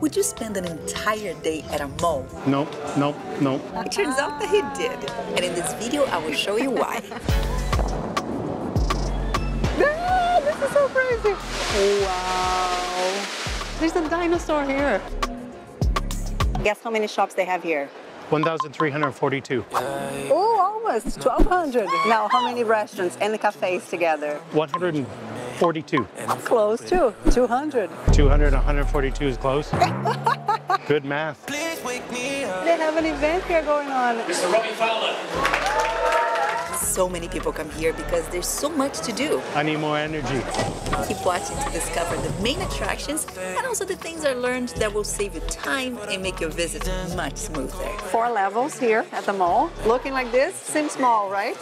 Would you spend an entire day at a mall? Nope, nope, nope. It turns out that he did. And in this video, I will show you why. Ah, this is so crazy. Wow. There's a dinosaur here. Guess how many shops they have here? 1,342. Oh, almost 1,200. Now, how many restaurants and cafes together? 142. Close to 200. 200, 142 is close. Good math. They have an event here going on. Mr. Robbie Fowler. So many people come here because there's so much to do. I need more energy. Keep watching to discover the main attractions and also the things I learned that will save you time and make your visit much smoother. 4 levels here at the mall. Looking like this seems small, right?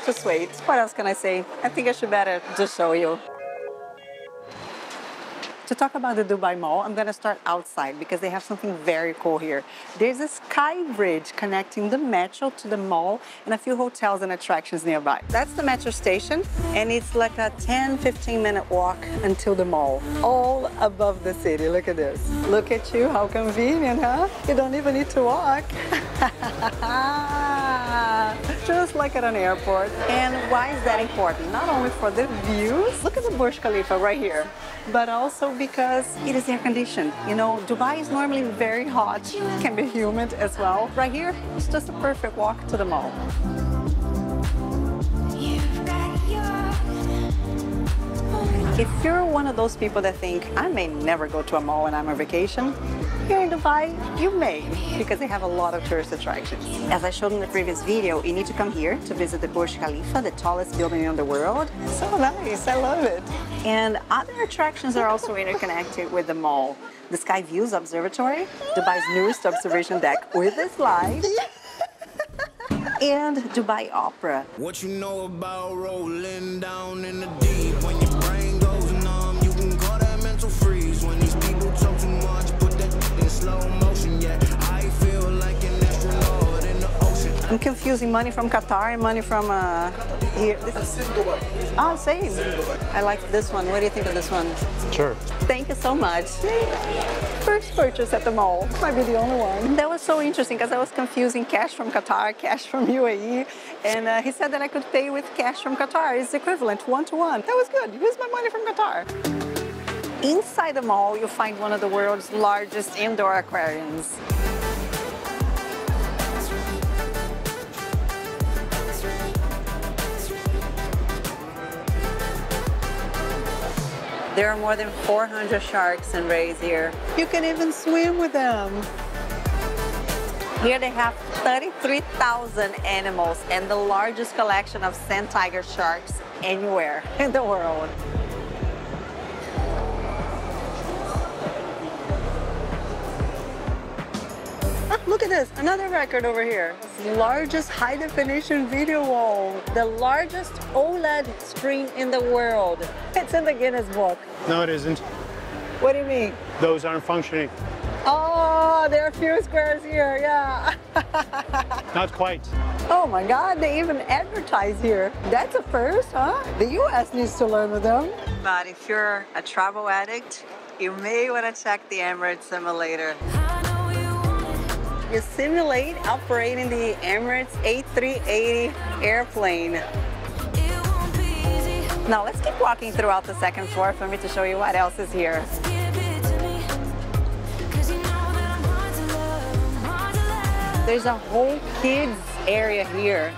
Just wait. What else can I say? I think I should better just show you. To talk about the Dubai Mall, I'm going to start outside because they have something very cool here. There's a sky bridge connecting the metro to the mall and a few hotels and attractions nearby. That's the metro station, and it's like a 10-15 minute walk until the mall, all above the city. Look at this. Look at you, how convenient, huh? You don't even need to walk. Just like at an airport. And why is that important? Not only for the views, look at the Burj Khalifa right here, but also because it is air conditioned. You know, Dubai is normally very hot, it can be humid as well. Right here, it's just a perfect walk to the mall. If you're one of those people that think, I may never go to a mall when I'm on vacation, here in Dubai, you may, because they have a lot of tourist attractions. As I showed in the previous video, you need to come here to visit the Burj Khalifa, the tallest building in the world. So nice, I love it. And other attractions are also interconnected with the mall. The Sky Views Observatory, Dubai's newest observation deck with a slide, and Dubai Opera. What you know about rolling down in the deep? When your brain goes numb, you can call that mental freeze. When these people talk too much, put that in slow motion. Yeah, I feel like an astronaut in the ocean. I'm confusing money from Qatar and money from here. This is Dubai. Oh, same. I like this one. What do you think of this one? Sure. Thank you so much. First purchase at the mall. Might be the only one. That was so interesting because I was confusing cash from Qatar, cash from UAE, and he said that I could pay with cash from Qatar. It's equivalent, 1-to-1. That was good. Here's my money from Qatar. Inside the mall, you'll find one of the world's largest indoor aquariums. There are more than 400 sharks and rays here. You can even swim with them. Here they have 33,000 animals and the largest collection of sand tiger sharks anywhere in the world. Ah, look at this, another record over here. Largest high-definition video wall. The largest OLED screen in the world. It's in the Guinness Book. No, it isn't. What do you mean? Those aren't functioning. Oh, there are a few squares here, yeah. Not quite. Oh my God, they even advertise here. That's a first, huh? The US needs to learn with them. But if you're a travel addict, you may want to check the Emirates simulator. You simulate operating the Emirates A380 airplane. Now let's keep walking throughout the second floor for me to show you what else is here. There's a whole kids area here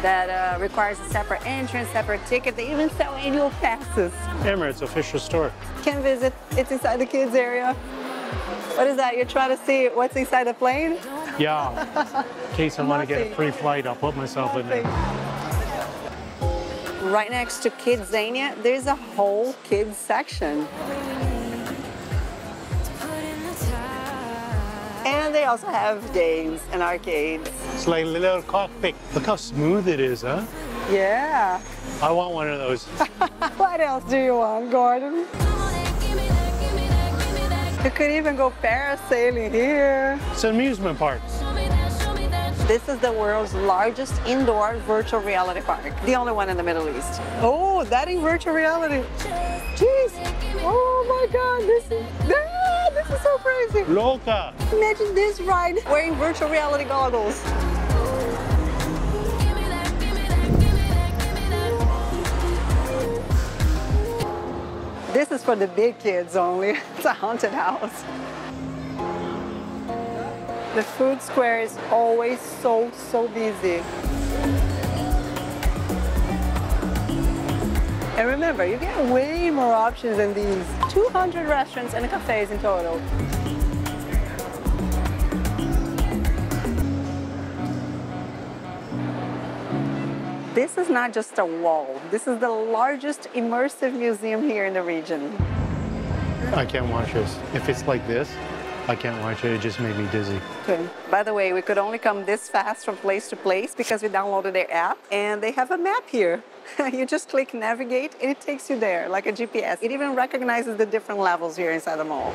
that requires a separate entrance, separate ticket. They even sell annual passes. Emirates official store. Can visit. It's inside the kids area. What is that? You're trying to see what's inside the plane? Yeah. In case I want to get a free flight, I'll put myself in there. Right next to Kidzania, there's a whole kids section. And they also have games and arcades. It's like a little cockpit. Look how smooth it is, huh? Yeah. I want one of those. What else do you want, Gordon? You could even go parasailing here. It's an amusement park. This is the world's largest indoor virtual reality park. The only one in the Middle East. Oh, that in virtual reality. Jeez. Oh my God, this This is so crazy. Loca. Imagine this ride wearing virtual reality goggles. This is for the big kids only. It's a haunted house. The food square is always so busy. And remember, you get way more options than these. 200 restaurants and cafes in total. This is not just a wall. This is the largest immersive museum here in the region. I can't watch this. If it's like this, I can't watch it. It just made me dizzy. Okay. By the way, we could only come this fast from place to place because we downloaded their app and they have a map here. You just click navigate and it takes you there like a GPS. It even recognizes the different levels here inside the mall.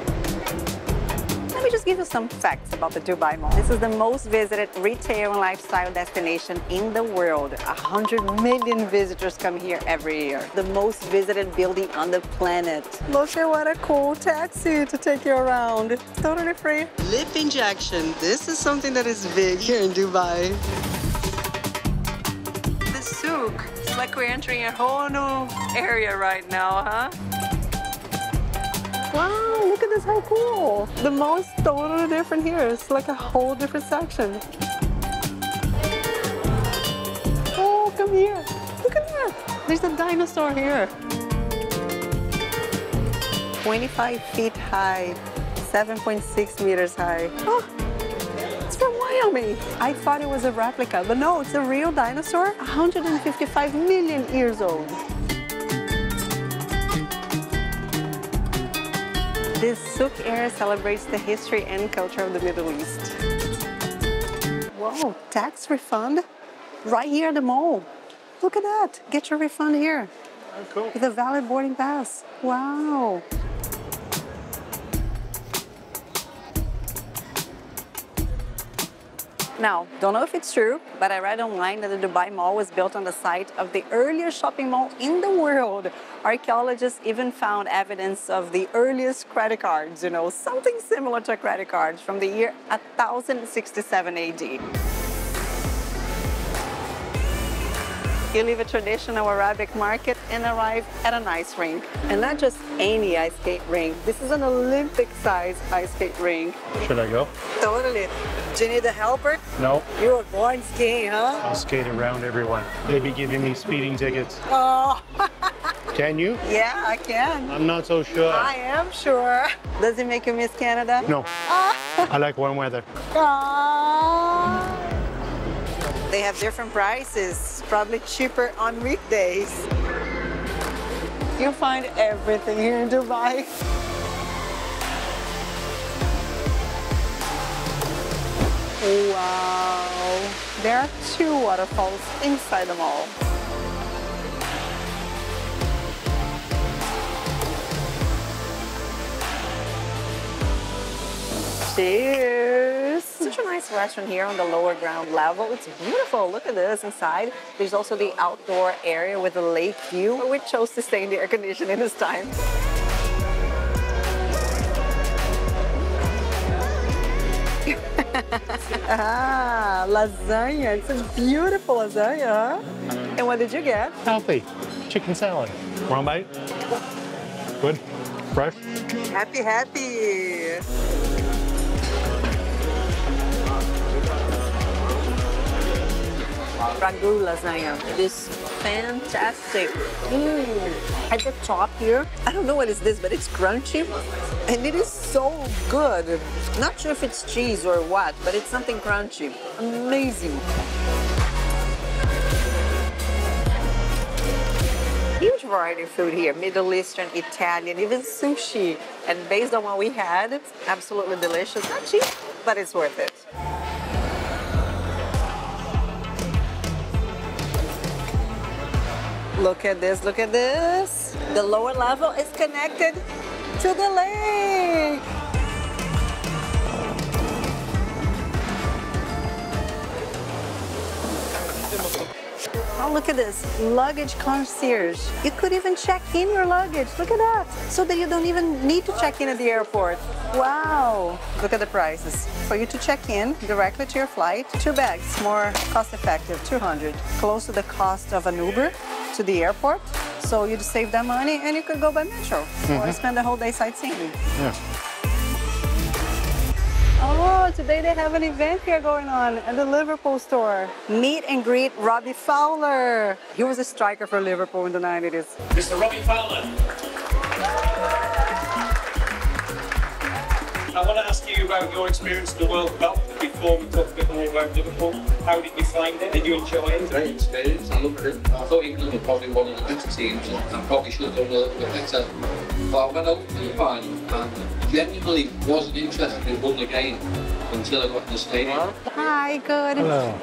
Let me just give you some facts about the Dubai Mall. This is the most visited retail and lifestyle destination in the world. 100 million visitors come here every year. The most visited building on the planet. Look at what a cool taxi to take you around. It's totally free. Lip injection. This is something that is big here in Dubai. The souk. It's like we're entering a whole new area right now, huh? Wow, look at this, how cool. The mall is totally different here. It's like a whole different section. Oh, come here. Look at that. There's a dinosaur here. 25 feet high, 7.6 meters high. Oh, it's from Wyoming. I thought it was a replica, but no, it's a real dinosaur. 155 million years old. This souk area celebrates the history and culture of the Middle East. Whoa, tax refund right here at the mall. Look at that. Get your refund here. Oh, cool. With a valid boarding pass. Wow. Now, don't know if it's true, but I read online that the Dubai Mall was built on the site of the earliest shopping mall in the world. Archaeologists even found evidence of the earliest credit cards, something similar to a credit card from the year 1067 AD. You leave a traditional Arabic market and arrive at an ice rink. And not just any ice skate rink. This is an Olympic-sized ice skate rink. Should I go? Totally. Do you need a helper? No. You were born skiing, huh? I'll skate around everyone. They be giving me speeding tickets. Oh. Can you? Yeah, I can. I'm not so sure. I am sure. Does it make you miss Canada? No. I like warm weather. They have different prices, probably cheaper on weekdays. You'll find everything here in Dubai. Wow. There are 2 waterfalls inside the mall. Cheers! Such a nice restaurant here on the lower ground level. It's beautiful. Look at this inside. There's also the outdoor area with a lake view, but we chose to stay in the air conditioning this time. Ah, lasagna. It's a beautiful lasagna, huh? And what did you get? Healthy. Chicken salad. One bite? Good? Fresh? Happy, happy. Ragu lasagna. It is fantastic. At the top here, I don't know what is this, but it's crunchy and it is so good. Not sure if it's cheese or what, but it's something crunchy. Amazing. Huge variety of food here, Middle Eastern, Italian, even sushi. And based on what we had, it's absolutely delicious. Not cheap, but it's worth it. Look at this, look at this. The lower level is connected to the lake. How Oh, look at this, luggage concierge. You could even check in your luggage, look at that. So that you don't even need to check in at the airport. Wow, look at the prices. For you to check in directly to your flight, 2 bags, more cost effective, 200. Close to the cost of an Uber to the airport. So you'd save that money and you could go by metro or spend the whole day sightseeing. Yeah. Oh, today they have an event here going on at the Liverpool store. Meet and greet Robbie Fowler. He was a striker for Liverpool in the 90s. Mr. Robbie Fowler. I want to ask you about your experience in the World Cup before we talk a bit more about Liverpool. How did you find it? Did you enjoy it? Great experience. I loved it. I thought England were probably one of the better teams and probably should have done a little bit better. But I went over to the final and genuinely wasn't interested in winning the game until I got in the stadium. Hi, good. Hello.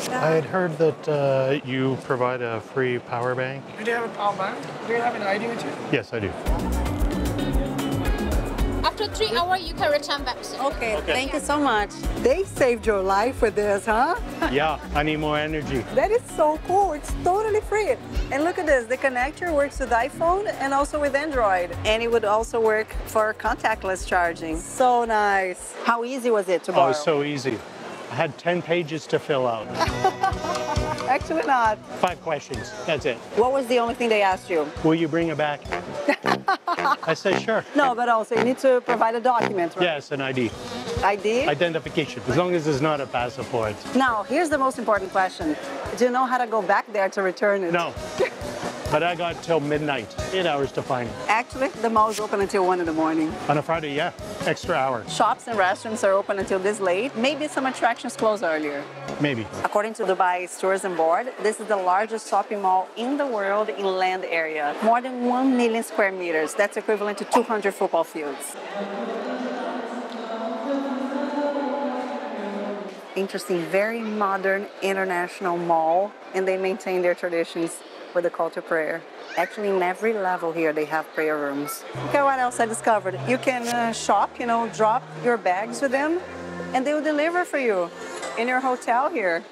I had heard that you provide a free power bank. You do have a power bank? Do you have an ID with you? Yes, I do. After 3 hours, you can return back. Okay, thank you so much. They saved your life with this, huh? Yeah, I need more energy. That is so cool. It's totally free. And look at this. The connector works with iPhone and also with Android. And it would also work for contactless charging. So nice. How easy was it to borrow? Oh, it's so easy. I had 10 pages to fill out. Actually not. 5 questions. That's it. What was the only thing they asked you? Will you bring it back? I said, sure. No, but also you need to provide a document, right? Yes, an ID. ID? Identification, as long as it's not a passport. Now, here's the most important question. Do you know how to go back there to return it? No. But I got till midnight, 8 hours to find it. Actually, the mall is open until 1 in the morning. On a Friday, yeah, extra hour. Shops and restaurants are open until this late. Maybe some attractions close earlier. Maybe. According to Dubai's Tourism Board, this is the largest shopping mall in the world in land area. More than 1 million square meters. That's equivalent to 200 football fields. Interesting, very modern international mall, and they maintain their traditions with the call to prayer. Actually, in every level here, they have prayer rooms. Okay, what else I discovered? You can shop, drop your bags with them, and they will deliver for you in your hotel here.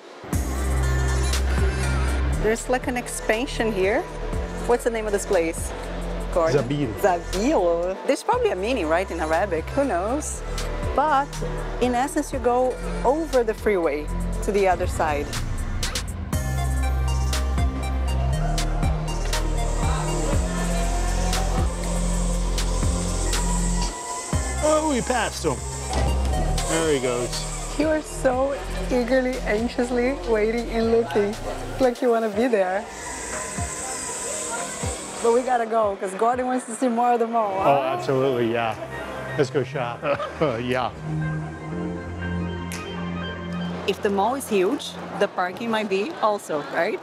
There's like an expansion here. What's the name of this place? Gordon? Zabil. Zabil. There's probably a meaning, right, in Arabic? Who knows? But in essence, you go over the freeway to the other side. Oh, we passed him. There he goes. You are so eagerly, anxiously waiting and looking like you want to be there. But we gotta go because Gordon wants to see more of the mall. Oh, absolutely, yeah. Let's go shop. Yeah. If the mall is huge, the parking might be also, right?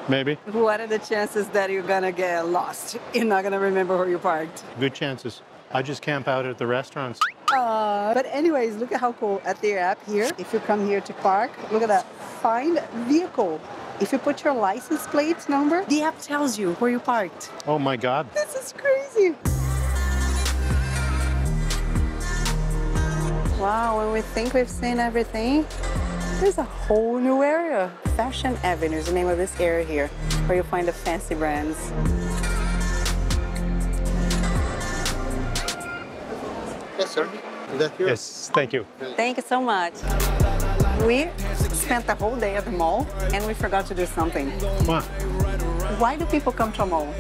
Maybe. What are the chances that you're gonna get lost? You're not gonna remember where you parked. Good chances. I just camp out at the restaurants. But anyways, look at how cool at their app here. If you come here to park, look at that. Find vehicle. If you put your license plate number, the app tells you where you parked. Oh my God. This is crazy. Wow, when we think we've seen everything, there's a whole new area. Fashion Avenue is the name of this area here, where you find the fancy brands. Yes, sir. Is that yours? Yes, thank you. Thank you so much. We spent the whole day at the mall and we forgot to do something. What? Why do people come to a mall?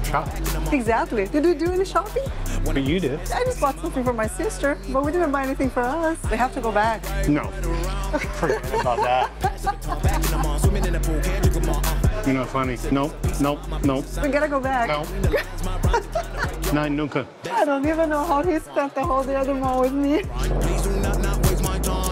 Shop. Exactly. Did we do any shopping? But you did. I just bought something for my sister, but we didn't buy anything for us. We have to go back. No. Forget about that. You're not funny. Nope, nope, nope. We gotta go back. No. Nein, nunca. I don't even know how he spent the whole day at the mall with me. Please do not waste my time.